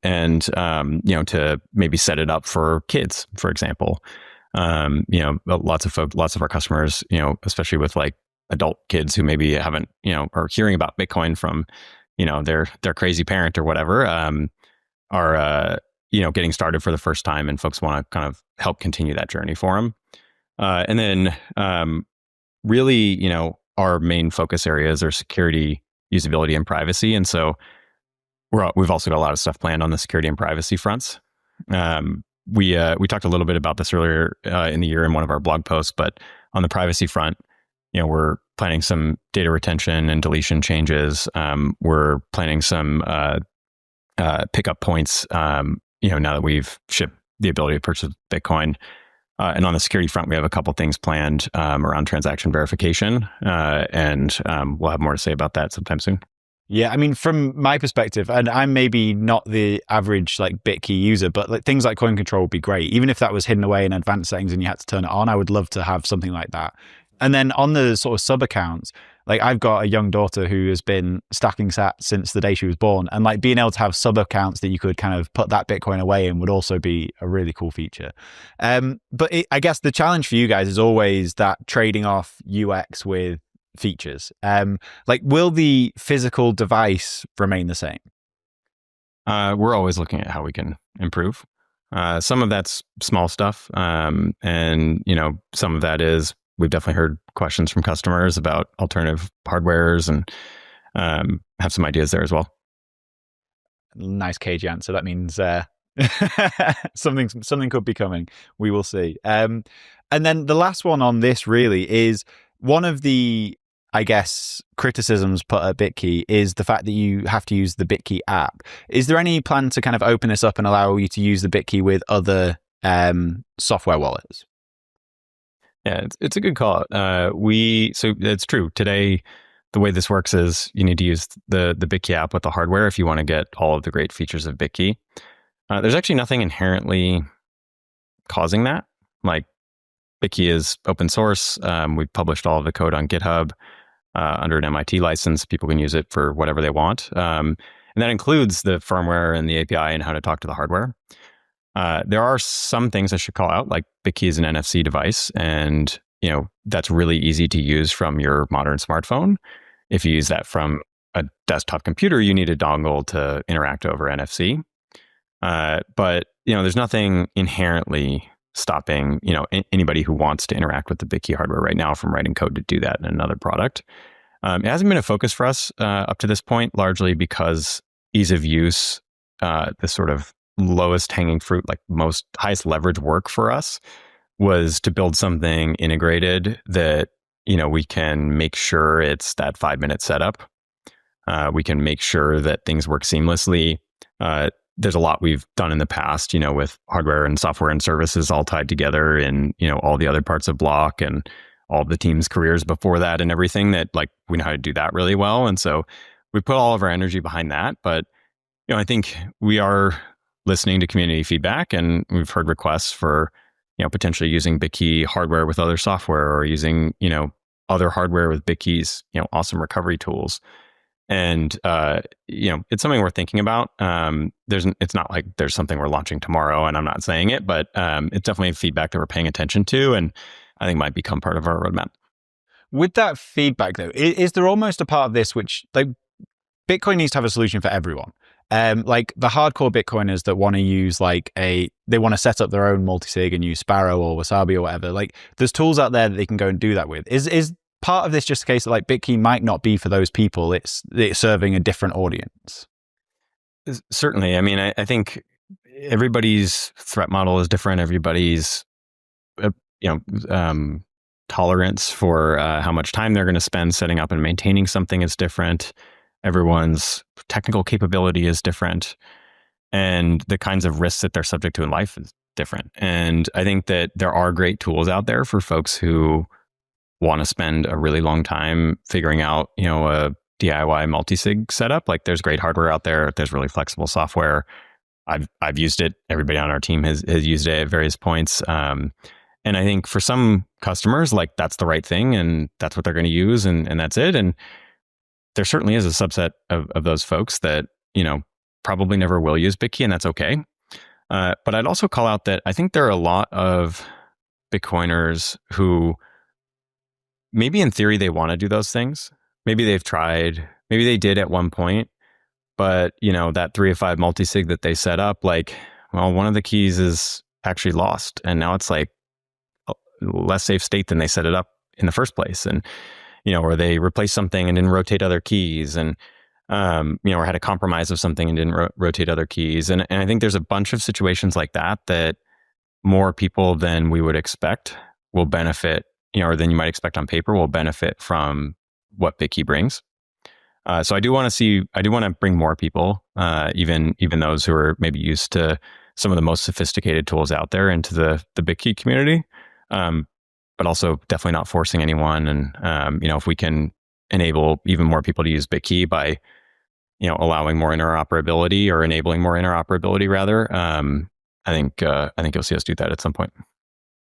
[SPEAKER 1] maybe set it up for kids, for example. Lots of our customers, especially with like adult kids who maybe haven't, are hearing about Bitcoin from, their crazy parent or whatever, are getting started for the first time, and folks want to kind of help continue that journey for them. And then really, our main focus areas are security, usability, and privacy. And so we've also got a lot of stuff planned on the security and privacy fronts. We talked a little bit about this earlier in the year in one of our blog posts, but on the privacy front, we're planning some data retention and deletion changes. We're planning some pickup points, now that we've shipped the ability to purchase Bitcoin. And on the security front, we have a couple things planned around transaction verification, and we'll have more to say about that sometime soon.
[SPEAKER 2] Yeah, I mean, from my perspective, and I'm maybe not the average like BitKey user, but like things like coin control would be great. Even if that was hidden away in advanced settings and you had to turn it on, I would love to have something like that. And then on the sort of sub accounts, like I've got a young daughter who has been stacking sat since the day she was born, and like being able to have sub accounts that you could kind of put that Bitcoin away in would also be a really cool feature. I guess the challenge for you guys is always that trading off UX with features. Will the physical device remain the same?
[SPEAKER 1] We're always looking at how we can improve. Some of that's small stuff, and some of that is, we've definitely heard questions from customers about alternative hardwares, and have some ideas there as well.
[SPEAKER 2] Nice cagey answer. That means something could be coming. We will see. And then the last one on this really is one of the, I guess, criticisms put at BitKey is the fact that you have to use the BitKey app. Is there any plan to kind of open this up and allow you to use the BitKey with other software wallets?
[SPEAKER 1] Yeah, it's a good call. So it's true. Today, the way this works is you need to use the BitKey app with the hardware if you want to get all of the great features of BitKey. There's actually nothing inherently causing that. Like, BitKey is open source. We've published all of the code on GitHub under an MIT license. People can use it for whatever they want. And that includes the firmware and the API and how to talk to the hardware. There are some things I should call out, like BitKey is an NFC device, and that's really easy to use from your modern smartphone. If you use that from a desktop computer, you need a dongle to interact over NFC. But there's nothing inherently stopping anybody who wants to interact with the BitKey hardware right now from writing code to do that in another product. It hasn't been a focus for us up to this point, largely because ease of use, the sort of lowest hanging fruit, like most highest leverage work for us, was to build something integrated that we can make sure it's that 5-minute setup. We can make sure that things work seamlessly. There's a lot we've done in the past, with hardware and software and services all tied together in, all the other parts of Block and all the team's careers before that and everything, that like we know how to do that really well. And so we put all of our energy behind that. But, I think we are listening to community feedback, and we've heard requests for, potentially using BitKey hardware with other software, or using, other hardware with BitKey's, awesome recovery tools. And, it's something we're thinking about. It's not like there's something we're launching tomorrow, and I'm not saying it, but it's definitely feedback that we're paying attention to, and I think might become part of our roadmap.
[SPEAKER 2] With that feedback though, is there almost a part of this which, like, Bitcoin needs to have a solution for everyone? Like the hardcore Bitcoiners that want to use they want to set up their own multisig and use Sparrow or Wasabi or whatever, like there's tools out there that they can go and do that with. Is part of this just a case that like BitKey might not be for those people? It's serving a different audience.
[SPEAKER 1] Certainly. I mean, I think everybody's threat model is different. Everybody's, tolerance for how much time they're going to spend setting up and maintaining something is different. Everyone's technical capability is different, and the kinds of risks that they're subject to in life is different. And I think that there are great tools out there for folks who want to spend a really long time figuring out, a DIY multisig setup. Like, there's great hardware out there. There's really flexible software. I've used it. Everybody on our team has used it at various points. And I think for some customers, like, that's the right thing, and that's what they're going to use, and that's it. And there certainly is a subset of those folks that, probably never will use BitKey, and that's okay. But I'd also call out that I think there are a lot of Bitcoiners who maybe in theory they want to do those things. Maybe they've tried, maybe they did at one point, but that 3 of 5 multisig that they set up, like, well, one of the keys is actually lost, and now it's like a less safe state than they set it up in the first place. And, or they replaced something and didn't rotate other keys, and, or had a compromise of something and didn't rotate other keys. And I think there's a bunch of situations like that more people than we would expect will benefit, or than you might expect on paper will benefit from what BitKey brings. So I do want to bring more people, even those who are maybe used to some of the most sophisticated tools out there into the BitKey community, but also definitely not forcing anyone. And if we can enable even more people to use BitKey by allowing more interoperability or enabling more interoperability rather, I think you'll see us do that at some point.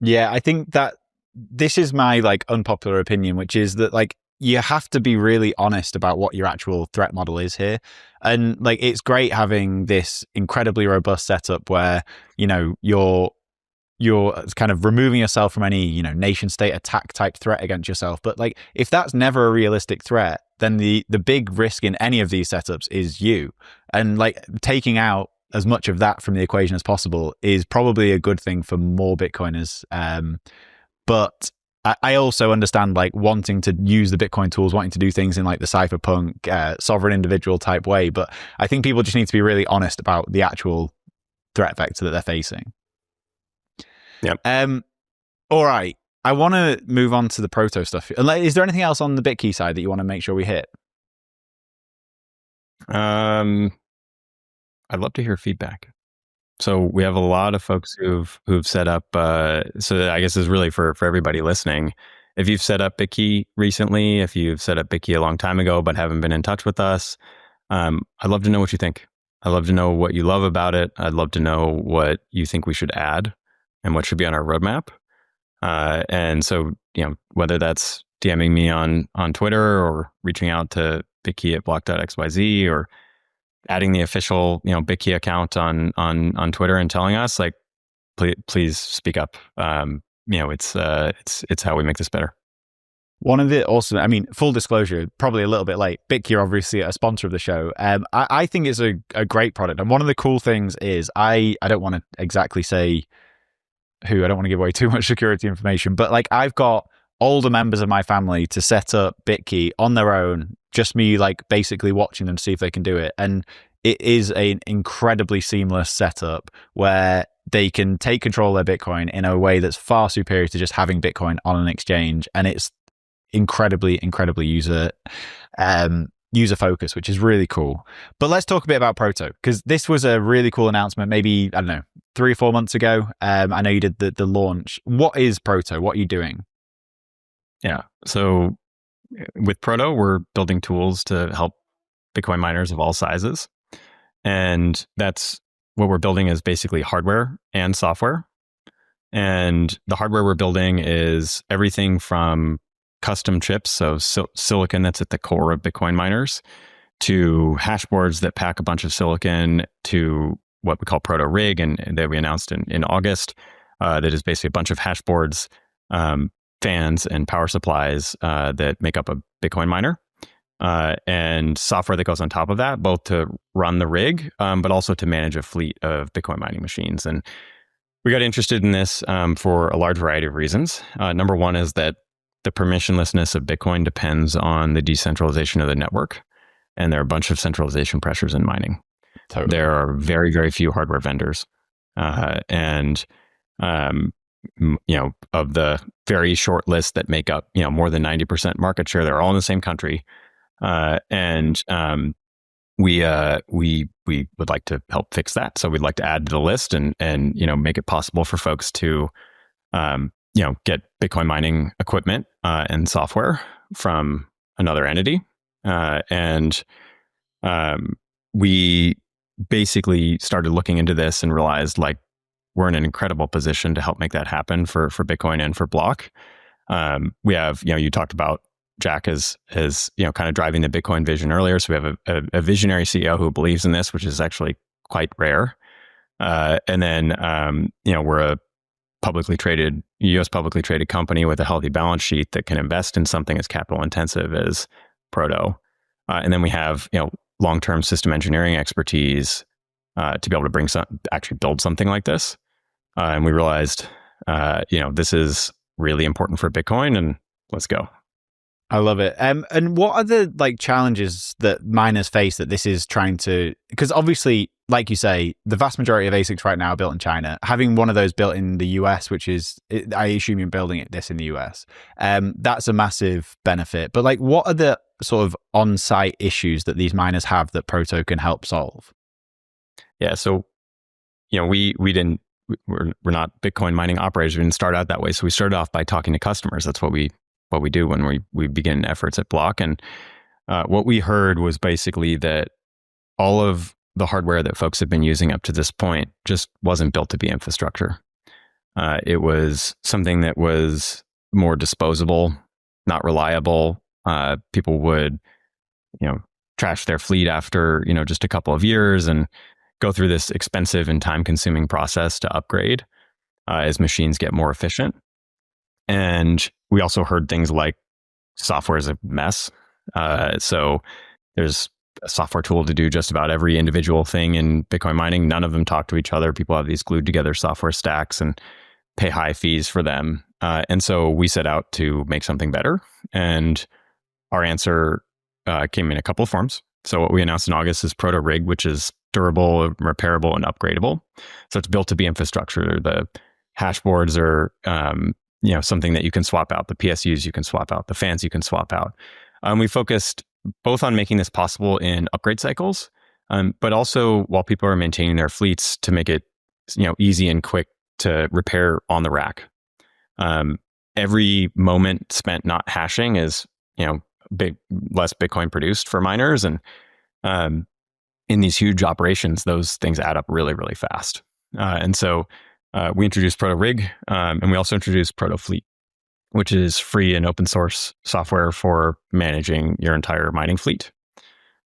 [SPEAKER 2] Yeah, I think that this is my unpopular opinion, which is that you have to be really honest about what your actual threat model is here. And it's great having this incredibly robust setup where, you're kind of removing yourself from any, nation state attack type threat against yourself. But if that's never a realistic threat, then the big risk in any of these setups is you. And taking out as much of that from the equation as possible is probably a good thing for more Bitcoiners. But I also understand wanting to use the Bitcoin tools, wanting to do things in the cypherpunk, sovereign individual type way. But I think people just need to be really honest about the actual threat vector that they're facing.
[SPEAKER 1] Yep.
[SPEAKER 2] All right. I want to move on to the Proto stuff. Is there anything else on the BitKey side that you want to make sure we hit?
[SPEAKER 1] I'd love to hear feedback. So we have a lot of folks who've set up. So I guess this is really for everybody listening. If you've set up BitKey recently, if you've set up BitKey a long time ago but haven't been in touch with us, I'd love to know what you think. I'd love to know what you love about it. I'd love to know what you think we should add and what should be on our roadmap. And so, whether that's DMing me on Twitter or reaching out to BitKey at block.xyz or adding the official, BitKey account on Twitter and telling us, please speak up. It's how we make this better.
[SPEAKER 2] One of the awesome, full disclosure, probably a little bit late. BitKey are obviously a sponsor of the show. I think it's a great product. And one of the cool things is, I don't want to exactly say who, I don't want to give away too much security information, but I've got older members of my family to set up BitKey on their own, just me basically watching them to see if they can do it. And it is an incredibly seamless setup where they can take control of their Bitcoin in a way that's far superior to just having Bitcoin on an exchange. And it's incredibly user focused, which is really cool. But let's talk a bit about Proto, because this was a really cool announcement, maybe, I don't know, 3 or 4 months ago. I know you did the launch. What is Proto? What are you doing?
[SPEAKER 1] Yeah. So with Proto, we're building tools to help Bitcoin miners of all sizes. And that's what we're building is basically hardware and software. And the hardware we're building is everything from custom chips, so silicon that's at the core of Bitcoin miners, to hash boards that pack a bunch of silicon, to what we call Proto Rig, and that we announced in August, that is basically a bunch of hash boards, fans, and power supplies that make up a Bitcoin miner, and software that goes on top of that, both to run the rig, but also to manage a fleet of Bitcoin mining machines. And we got interested in this for a large variety of reasons. Number one is that the permissionlessness of Bitcoin depends on the decentralization of the network. And there are a bunch of centralization pressures in mining. Totally. There are very, very few hardware vendors. And of the very short list that make up, more than 90% market share, they're all in the same country. And we would like to help fix that. So we'd like to add to the list and make it possible for folks to, get Bitcoin mining equipment and software from another entity. And we basically started looking into this and realized we're in an incredible position to help make that happen for Bitcoin and for Block. We have, you talked about Jack is kind of driving the Bitcoin vision earlier. So we have a visionary CEO who believes in this, which is actually quite rare. And then we're a U.S. publicly traded company with a healthy balance sheet that can invest in something as capital intensive as Proto. And then we have long-term system engineering expertise to be able to actually build something like this. And we realized, this is really important for Bitcoin, and let's go.
[SPEAKER 2] I love it. And what are the challenges that miners face that this is trying to? Because obviously, like you say, the vast majority of ASICs right now are built in China. Having one of those built in the US, which is, I assume you're building this in the US, that's a massive benefit. But what are the sort of on-site issues that these miners have that Proto can help solve?
[SPEAKER 1] Yeah. So, we're not Bitcoin mining operators. We didn't start out that way. So we started off by talking to customers. That's what we do when we begin efforts at Block. And what we heard was basically that all of the hardware that folks have been using up to this point just wasn't built to be infrastructure. It was something that was more disposable, not reliable. People would, trash their fleet after, just a couple of years and go through this expensive and time-consuming process to upgrade as machines get more efficient. And we also heard things like software is a mess. So there's a software tool to do just about every individual thing in Bitcoin mining. None of them talk to each other. People have these glued together software stacks and pay high fees for them. And so we set out to make something better. And our answer came in a couple of forms. So what we announced in August is Proto Rig, which is durable, repairable, and upgradable. So it's built to be infrastructure. The hash boards are something that you can swap out. The PSUs you can swap out. The fans you can swap out. We focused both on making this possible in upgrade cycles, but also while people are maintaining their fleets to make it easy and quick to repair on the rack. Every moment spent not hashing is less Bitcoin produced for miners, and in these huge operations, those things add up really, really fast. And so we introduced Proto Rig, and we also introduced Proto Fleet, which is free and open source software for managing your entire mining fleet.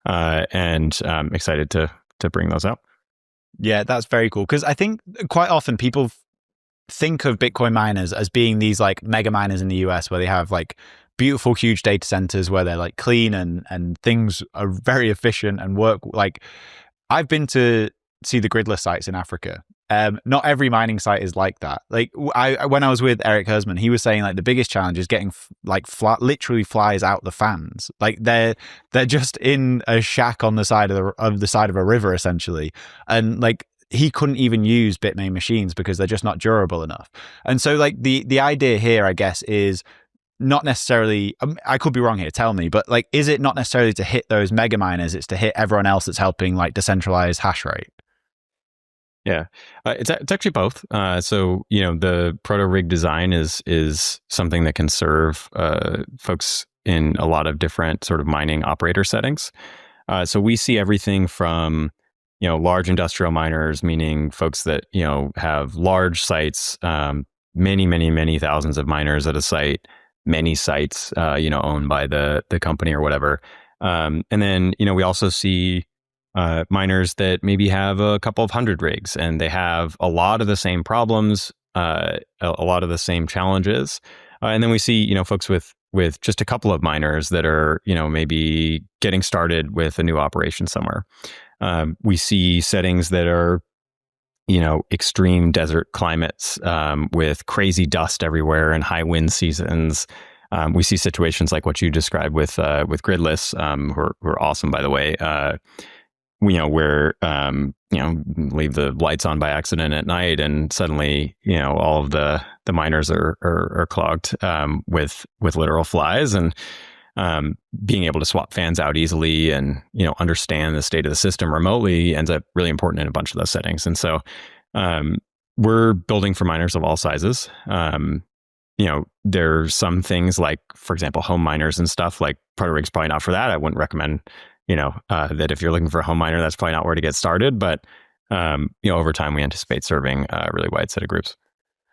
[SPEAKER 1] And I'm excited to bring those out.
[SPEAKER 2] Yeah, that's very cool. Because I think quite often people think of Bitcoin miners as being these mega miners in the US where they have beautiful, huge data centers where they're clean and things are very efficient and work. I've been to see the gridless sites in Africa. Not every mining site is like that. When I was with Eric Hersman, he was saying the biggest challenge is getting literally flies out the fans. They're just in a shack on the side of a river essentially, and he couldn't even use Bitmain machines because they're just not durable enough. And so the idea here, I guess, is not necessarily, I could be wrong here, tell me, but is it not necessarily to hit those mega miners, it's to hit everyone else that's helping decentralize hash rate?
[SPEAKER 1] Yeah, it's actually both. So the Proto Rig design is something that can serve folks in a lot of different sort of mining operator settings. So we see everything from large industrial miners, meaning folks that have large sites, many thousands of miners at a site, many sites owned by the company or whatever. And then we also see miners that maybe have a couple of hundred rigs and they have a lot of the same problems, a lot of the same challenges. And then we see, folks with just a couple of miners that are, maybe getting started with a new operation somewhere. We see settings that are, extreme desert climates with crazy dust everywhere and high wind seasons. We see situations like what you described with gridless, who are awesome, by the way. Where leave the lights on by accident at night, and suddenly all of the miners are clogged with literal flies, and being able to swap fans out easily and understand the state of the system remotely ends up really important in a bunch of those settings. And so we're building for miners of all sizes. There's some things like, for example, home miners and stuff. Proto Rig's probably not for that. I wouldn't recommend that if you're looking for a home miner, that's probably not where to get started. But over time, we anticipate serving a really wide set of groups.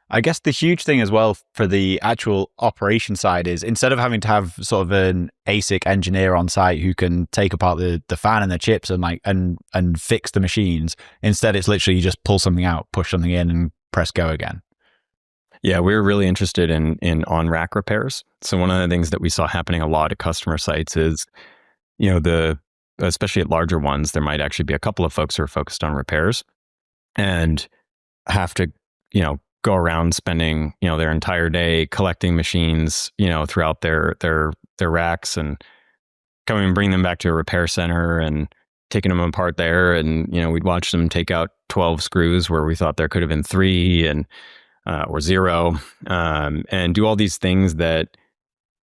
[SPEAKER 2] I guess the huge thing as well for the actual operation side is instead of having to have sort of an ASIC engineer on site who can take apart the fan and the chips and and fix the machines, instead it's literally you just pull something out, push something in, and press go again.
[SPEAKER 1] Yeah, we were really interested in on-rack repairs. So one of the things that we saw happening a lot at customer sites is, especially at larger ones, there might actually be a couple of folks who are focused on repairs and have to, go around spending, their entire day collecting machines, throughout their racks and coming and bring them back to a repair center and taking them apart there. And, we'd watch them take out 12 screws where we thought there could have been 3 and or 0, and do all these things that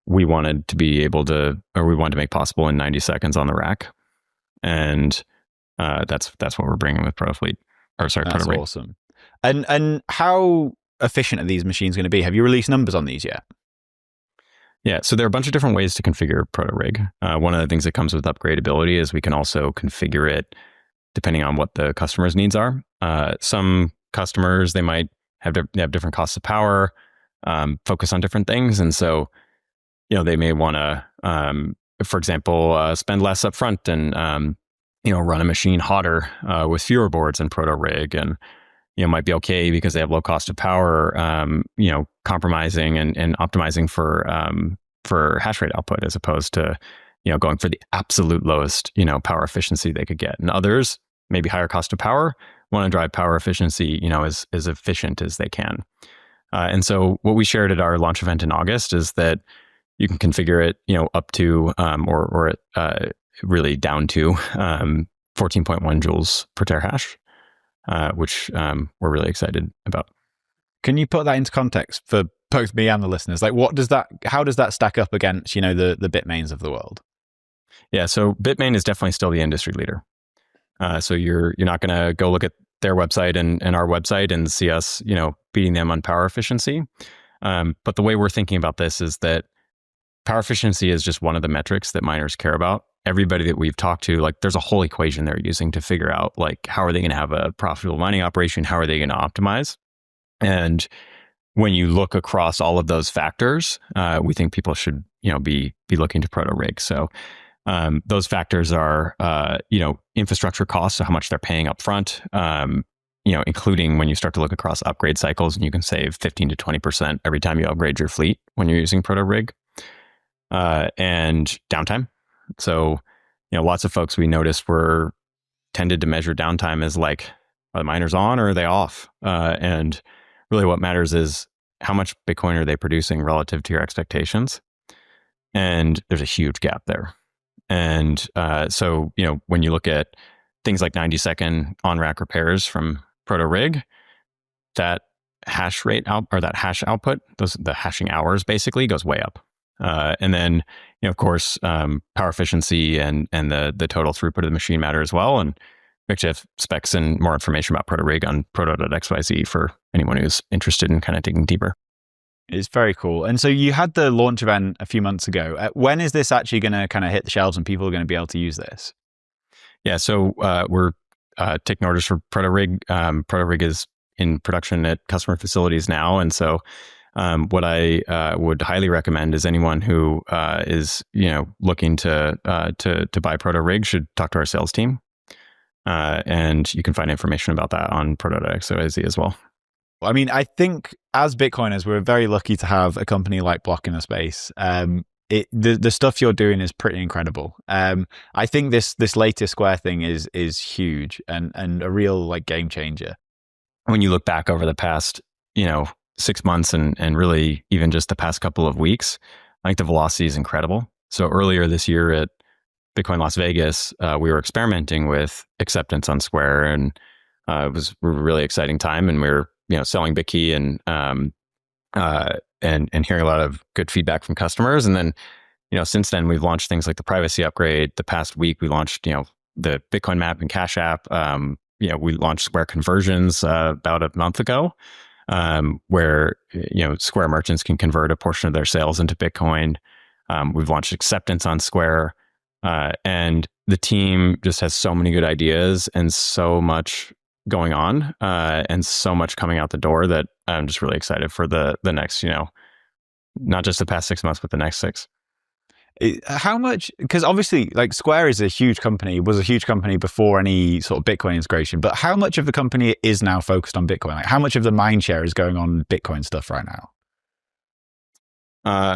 [SPEAKER 1] we wanted to be able to, or we wanted to make possible in 90 seconds on the rack. And that's what we're bringing with ProtoFleet.
[SPEAKER 2] That's awesome. And how efficient are these machines going to be? Have you released numbers on these yet?
[SPEAKER 1] Yeah, so there are a bunch of different ways to configure ProtoRig. One of the things that comes with upgradability is we can also configure it depending on what the customer's needs are. Some customers, they might have different costs of power, focus on different things. And so, they may want to, for example, spend less upfront and, run a machine hotter with fewer boards in ProtoRig, and might be okay because they have low cost of power, compromising and optimizing for hash rate output as opposed to, going for the absolute lowest, power efficiency they could get. And others, maybe higher cost of power, want to drive power efficiency, as efficient as they can. And so what we shared at our launch event in August is that you can configure it, up to or really down to 14.1 joules per terahash, which we're really excited about.
[SPEAKER 2] Can you put that into context for both me and the listeners? Like, how does that stack up against, the Bitmains of the world?
[SPEAKER 1] Yeah, so Bitmain is definitely still the industry leader. So you're not going to go look at their website and our website and see us, beating them on power efficiency. But the way we're thinking about this is that power efficiency is just one of the metrics that miners care about. Everybody that we've talked to, like, there's a whole equation they're using to figure out, like, how are they going to have a profitable mining operation? How are they going to optimize? And when you look across all of those factors, we think people should, be looking to ProtoRig. So those factors are, infrastructure costs, so how much they're paying up front, including when you start to look across upgrade cycles, and you can save 15 to 20% every time you upgrade your fleet when you're using ProtoRig, and downtime. So, lots of folks we noticed tended to measure downtime as like, are the miners on or are they off? And really what matters is how much Bitcoin are they producing relative to your expectations? And there's a huge gap there. And so, when you look at things like 90-second on-rack repairs from ProtoRig, that hash rate or that hash output, the hashing hours basically goes way up. And then, of course, power efficiency and the total throughput of the machine matter as well. And we actually have specs and more information about ProtoRig on proto.xyz for anyone who's interested in kind of digging deeper.
[SPEAKER 2] It's very cool. And so you had the launch event a few months ago. When is this actually going to kind of hit the shelves and people are going to be able to use this?
[SPEAKER 1] Yeah, so we're taking orders for ProtoRig. ProtoRig is in production at customer facilities now. And so what I would highly recommend is anyone who is looking to buy ProtoRig should talk to our sales team, and you can find information about that on proto.xyz as well.
[SPEAKER 2] I mean, I think as Bitcoiners, we're very lucky to have a company like Block in the space. The stuff you're doing is pretty incredible. I think this latest Square thing is huge and a real like game changer.
[SPEAKER 1] When you look back over the past 6 months and really even just the past couple of weeks, I think the velocity is incredible. So earlier this year at Bitcoin Las Vegas, we were experimenting with acceptance on Square, and it was a really exciting time. And we were selling BitKey and hearing a lot of good feedback from customers. And then since then we've launched things like the privacy upgrade. The past week we launched the Bitcoin Map and Cash App. We launched Square Conversions about a month ago, where Square merchants can convert a portion of their sales into Bitcoin. We've launched acceptance on Square, and the team just has so many good ideas and so much going on and so much coming out the door that I'm just really excited for the next, not just the past 6 months, but the next 6.
[SPEAKER 2] How much, because obviously like Square is a huge company, was a huge company before any sort of Bitcoin integration, but how much of the company is now focused on Bitcoin? Like how much of the mind share is going on Bitcoin stuff right now?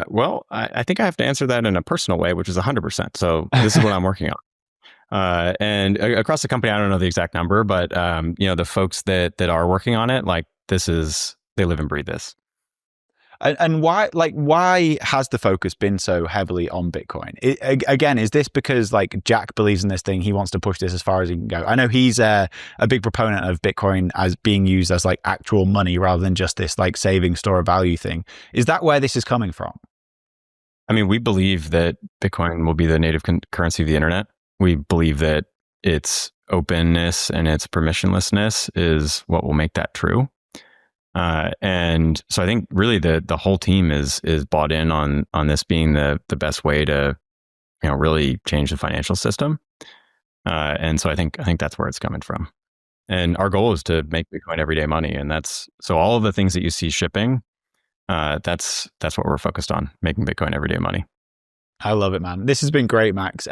[SPEAKER 1] Well, I think I have to answer that in a personal way, which is 100%. So this is what I'm working on. And across the company, I don't know the exact number, but the folks that are working on it, like they live and breathe this.
[SPEAKER 2] And why has the focus been so heavily on Bitcoin? Again, is this because like Jack believes in this thing, he wants to push this as far as he can go? I know he's a big proponent of Bitcoin as being used as like actual money rather than just this like saving store of value thing. Is that where this is coming from?
[SPEAKER 1] I mean, we believe that Bitcoin will be the native currency of the internet. We believe that its openness and its permissionlessness is what will make that true. And so I think really the whole team is bought in on this being the best way to, really change the financial system. And so I think that's where it's coming from. And our goal is to make Bitcoin everyday money. And so all of the things that you see shipping, that's what we're focused on, making Bitcoin everyday money.
[SPEAKER 2] I love it, man. This has been great, Max.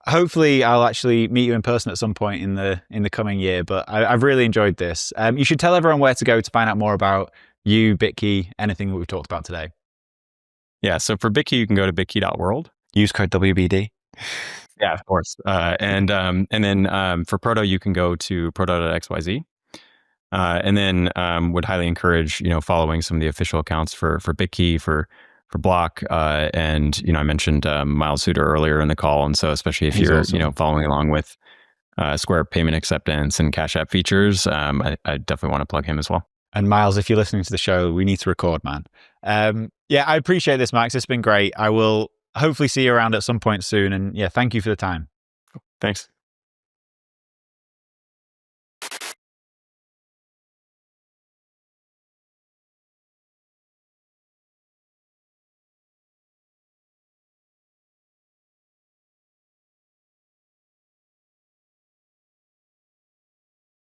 [SPEAKER 2] Hopefully I'll actually meet you in person at some point in the coming year, but I've really enjoyed this. You should tell everyone where to go to find out more about you, BitKey, anything that we've talked about today.
[SPEAKER 1] Yeah. So for BitKey, you can go to bitkey.world.
[SPEAKER 2] Use code WBD.
[SPEAKER 1] Yeah, of course. And then for Proto, you can go to proto.xyz. And then would highly encourage, following some of the official accounts for BitKey, for Block, and I mentioned Miles Suter earlier in the call, and so especially if you're awesome. Following along with Square payment acceptance and Cash App features, I definitely want to plug him as well.
[SPEAKER 2] And Miles, if you're listening to the show, we need to record, man. Yeah, I appreciate this, Max. It's been great. I will hopefully see you around at some point soon, and yeah, thank you for the time.
[SPEAKER 1] Thanks.